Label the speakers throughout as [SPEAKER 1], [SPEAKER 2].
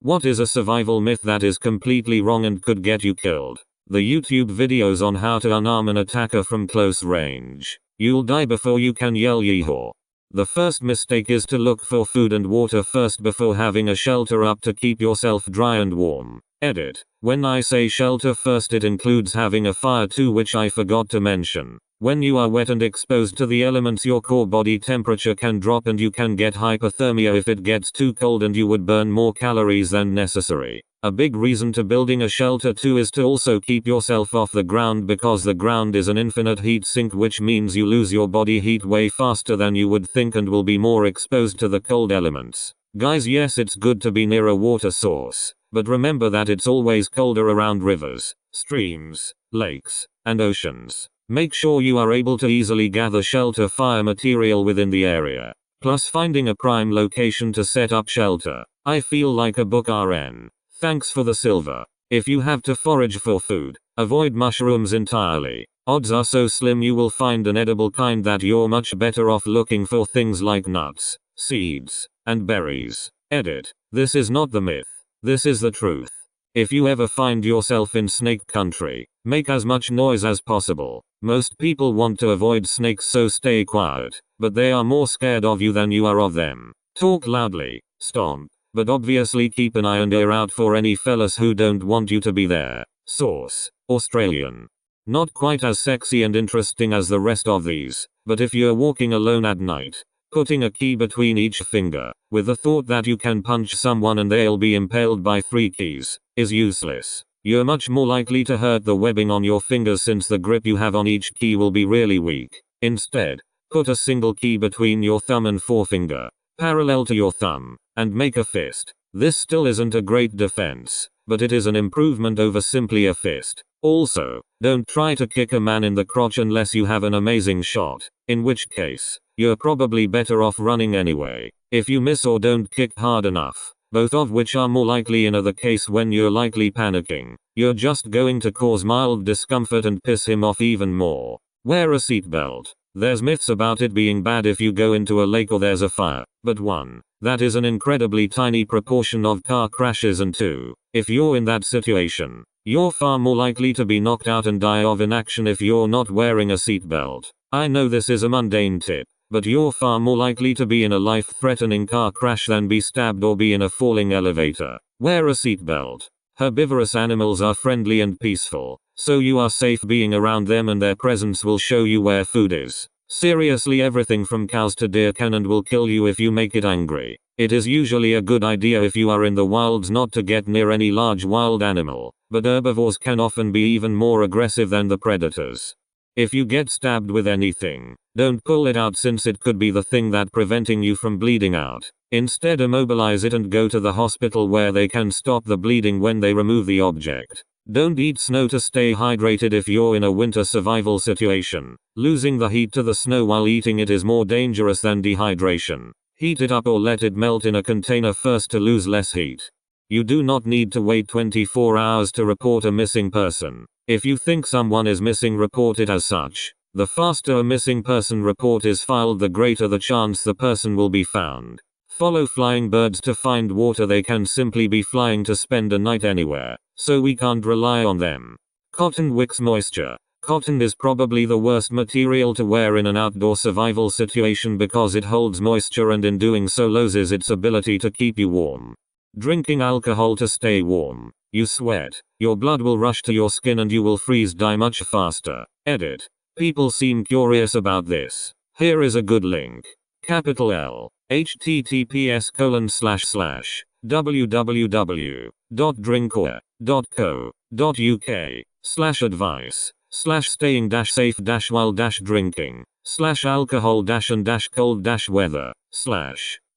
[SPEAKER 1] What is a survival myth that is completely wrong and could get you killed? The YouTube videos on how to unarm an attacker from close range. You'll die before you can yell yeehaw. The first mistake is to look for food and water first before having a shelter up to keep yourself dry and warm. Edit. When I say shelter first, it includes having a fire too, which I forgot to mention. When you are wet and exposed to the elements, your core body temperature can drop and you can get hypothermia if it gets too cold, and you would burn more calories than necessary. A big reason to building a shelter too is to also keep yourself off the ground, because the ground is an infinite heat sink, which means you lose your body heat way faster than you would think and will be more exposed to the cold elements. Guys, yes, it's good to be near a water source, but remember that it's always colder around rivers, streams, lakes, and oceans. Make sure you are able to easily gather shelter fire material within the area. Plus, finding a prime location to set up shelter. I feel like a book RN. Thanks for the silver. If you have to forage for food, avoid mushrooms entirely. Odds are so slim you will find an edible kind that you're much better off looking for things like nuts, seeds, and berries. Edit. This is not the myth. This is the truth. If you ever find yourself in snake country, make as much noise as possible. Most people want to avoid snakes, so stay quiet, but they are more scared of you than you are of them. Talk loudly, stomp, but obviously keep an eye and ear out for any fellas who don't want you to be there. Source: Australian. Not quite as sexy and interesting as the rest of these, but if you're walking alone at night, putting a key between each finger, with the thought that you can punch someone and they'll be impaled by 3 keys, is useless. You're much more likely to hurt the webbing on your fingers, since the grip you have on each key will be really weak. Instead, put a single key between your thumb and forefinger, parallel to your thumb, and make a fist. This still isn't a great defense, but it is an improvement over simply a fist. Also, don't try to kick a man in the crotch unless you have an amazing shot, in which case, you're probably better off running anyway. If you miss or don't kick hard enough, both of which are more likely in the case when you're likely panicking, you're just going to cause mild discomfort and piss him off even more. Wear a seatbelt. There's myths about it being bad if you go into a lake or there's a fire, but 1, that is an incredibly tiny proportion of car crashes, and 2, if you're in that situation, you're far more likely to be knocked out and die of inaction if you're not wearing a seatbelt. I know this is a mundane tip, but you're far more likely to be in a life-threatening car crash than be stabbed or be in a falling elevator. Wear a seatbelt. Herbivorous animals are friendly and peaceful, so you are safe being around them, and their presence will show you where food is. Seriously, everything from cows to deer can and will kill you if you make it angry. It is usually a good idea if you are in the wilds not to get near any large wild animal, but herbivores can often be even more aggressive than the predators. If you get stabbed with anything, don't pull it out, since it could be the thing that preventing you from bleeding out. Instead, immobilize it and go to the hospital where they can stop the bleeding when they remove the object. Don't eat snow to stay hydrated if you're in a winter survival situation. Losing the heat to the snow while eating it is more dangerous than dehydration. Heat it up or let it melt in a container first to lose less heat. You do not need to wait 24 hours to report a missing person. If you think someone is missing, report it as such. The faster a missing person report is filed, the greater the chance the person will be found. Follow flying birds to find water. They can simply be flying to spend a night anywhere, so we can't rely on them. Cotton wicks moisture. Cotton is probably the worst material to wear in an outdoor survival situation because it holds moisture and in doing so loses its ability to keep you warm. Drinking alcohol to stay warm. You sweat, your blood will rush to your skin and you will freeze, die much faster. Edit. People seem curious about this. Here is a good link. Capital L. https://www.drink.co.uk/staying-safe-while-drinking/alcohol-and-cold-weather/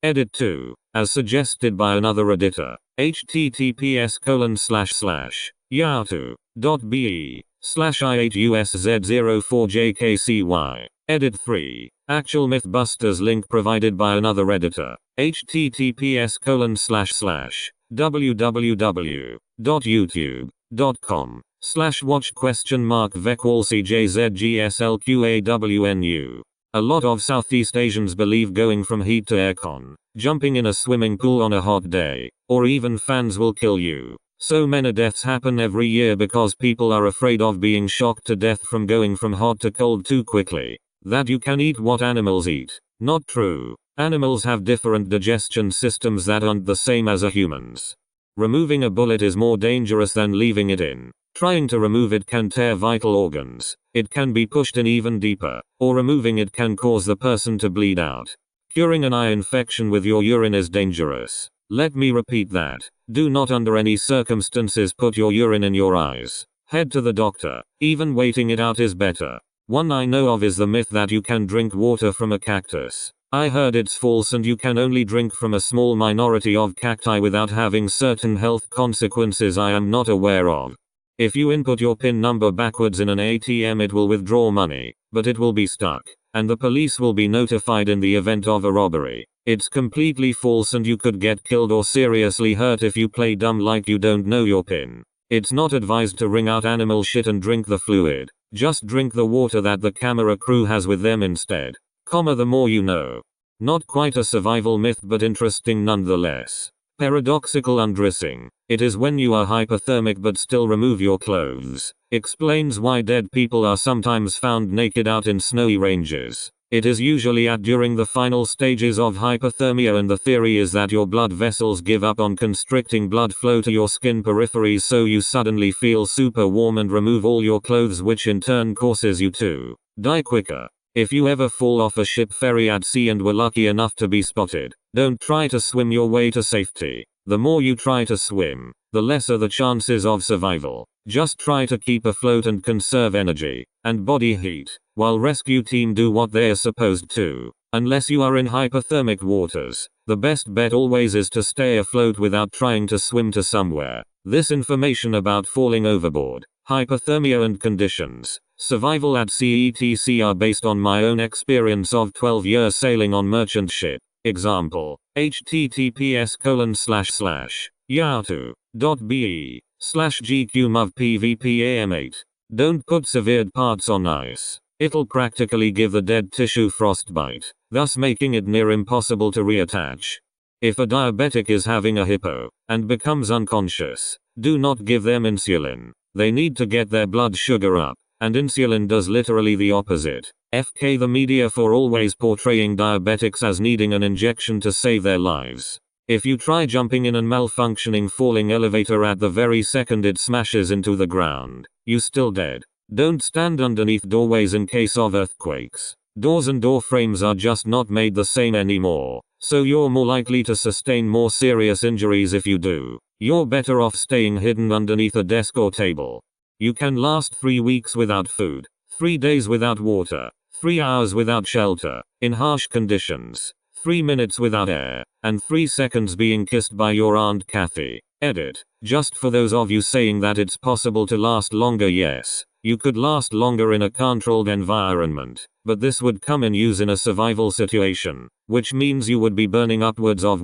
[SPEAKER 1] Edit 2. As suggested by another Redditor. https://yahoo.be/i8usz04jkcy. Edit 3. Actual Mythbusters link provided by another Redditor. https://www.youtube.com/watch?vecwalcjzgslqawnu A lot of Southeast Asians believe going from heat to aircon, jumping in a swimming pool on a hot day, or even fans will kill you. So many deaths happen every year because people are afraid of being shocked to death from going from hot to cold too quickly. That you can eat what animals eat. Not true. Animals have different digestion systems that aren't the same as a human's. Removing a bullet is more dangerous than leaving it in. Trying to remove it can tear vital organs. It can be pushed in even deeper, or removing it can cause the person to bleed out. Curing an eye infection with your urine is dangerous. Let me repeat that. Do not under any circumstances put your urine in your eyes. Head to the doctor. Even waiting it out is better. One I know of is the myth that you can drink water from a cactus. I heard it's false and you can only drink from a small minority of cacti without having certain health consequences I am not aware of. If you input your PIN number backwards in an ATM it will withdraw money, but it will be stuck, and the police will be notified in the event of a robbery. It's completely false and you could get killed or seriously hurt if you play dumb like you don't know your PIN. It's not advised to wring out animal shit and drink the fluid. Just drink the water that the camera crew has with them instead. The more you know. Not quite a survival myth but interesting nonetheless. Paradoxical undressing. It is when you are hypothermic but still remove your clothes. Explains why dead people are sometimes found naked out in snowy ranges. It is usually during the final stages of hypothermia and the theory is that your blood vessels give up on constricting blood flow to your skin peripheries so you suddenly feel super warm and remove all your clothes which in turn causes you to die quicker. If you ever fall off a ship ferry at sea and were lucky enough to be spotted, don't try to swim your way to safety. The more you try to swim, the lesser the chances of survival. Just try to keep afloat and conserve energy and body heat, while rescue team do what they're supposed to. Unless you are in hypothermic waters, the best bet always is to stay afloat without trying to swim to somewhere. This information about falling overboard, hypothermia and conditions, survival at sea etc. are based on my own experience of 12 years sailing on merchant ship. Example, https://yahoo.be/gqmovpvpam8. Don't put severed parts on ice. It'll practically give the dead tissue frostbite, thus making it near impossible to reattach. If a diabetic is having a hypo and becomes unconscious, do not give them insulin. They need to get their blood sugar up, and insulin does literally the opposite. FK the media for always portraying diabetics as needing an injection to save their lives. If you try jumping in an malfunctioning falling elevator at the very second it smashes into the ground, you still dead. Don't stand underneath doorways in case of earthquakes. Doors and door frames are just not made the same anymore, so you're more likely to sustain more serious injuries if you do. You're better off staying hidden underneath a desk or table. You can last 3 weeks without food, 3 days without water, 3 hours without shelter, in harsh conditions, 3 minutes without air, and 3 seconds being kissed by your Aunt Kathy. Edit. Just for those of you saying that it's possible to last longer, yes, you could last longer in a controlled environment, but this would come in use in a survival situation, which means you would be burning upwards of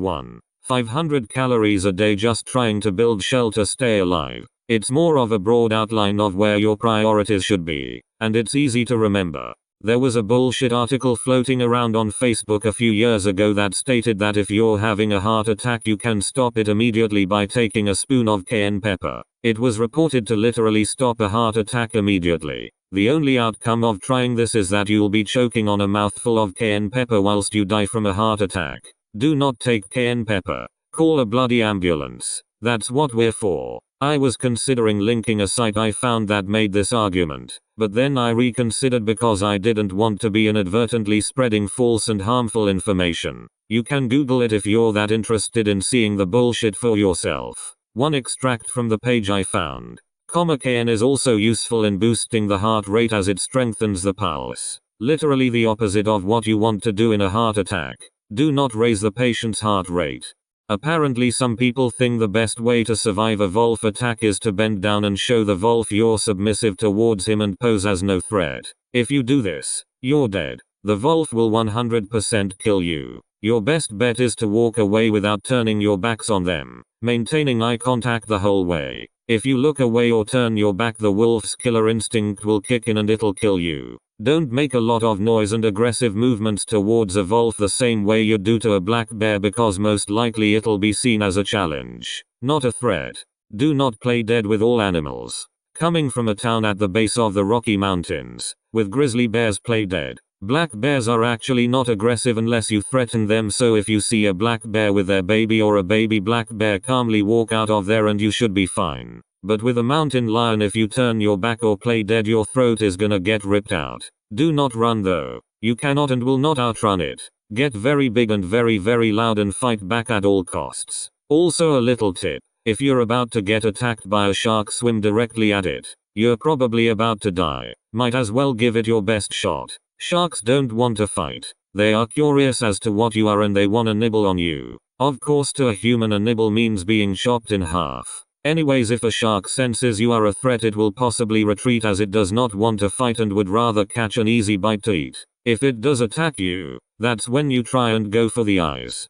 [SPEAKER 1] 500 calories a day just trying to build shelter stay alive. It's more of a broad outline of where your priorities should be, and it's easy to remember. There was a bullshit article floating around on Facebook a few years ago that stated that if you're having a heart attack you can stop it immediately by taking a spoon of cayenne pepper. It was reported to literally stop a heart attack immediately. The only outcome of trying this is that you'll be choking on a mouthful of cayenne pepper whilst you die from a heart attack. Do not take cayenne pepper. Call a bloody ambulance. That's what we're for. I was considering linking a site I found that made this argument, but then I reconsidered because I didn't want to be inadvertently spreading false and harmful information. You can Google it if you're that interested in seeing the bullshit for yourself. One extract from the page I found. Cayenne is also useful in boosting the heart rate as it strengthens the pulse. Literally the opposite of what you want to do in a heart attack. Do not raise the patient's heart rate. Apparently some people think the best way to survive a wolf attack is to bend down and show the wolf you're submissive towards him and pose as no threat. If you do this, you're dead. The wolf will 100% kill you. Your best bet is to walk away without turning your backs on them, maintaining eye contact the whole way. If you look away or turn your back, the wolf's killer instinct will kick in and it'll kill you. Don't make a lot of noise and aggressive movements towards a wolf the same way you do to a black bear, because most likely it'll be seen as a challenge, not a threat. Do not play dead with all animals. Coming from a town at the base of the Rocky Mountains, with grizzly bears, play dead. Black bears are actually not aggressive unless you threaten them, so if you see a black bear with their baby or a baby black bear, calmly walk out of there and you should be fine. But with a mountain lion, if you turn your back or play dead, your throat is gonna get ripped out. Do not run though. You cannot and will not outrun it. Get very big and very loud and fight back at all costs. Also a little tip. If you're about to get attacked by a shark, swim directly at it. You're probably about to die. Might as well give it your best shot. Sharks don't want to fight. They are curious as to what you are and they wanna nibble on you. Of course, to a human a nibble means being chopped in half. Anyways, if a shark senses you are a threat, it will possibly retreat as it does not want to fight and would rather catch an easy bite to eat. If it does attack you, that's when you try and go for the eyes.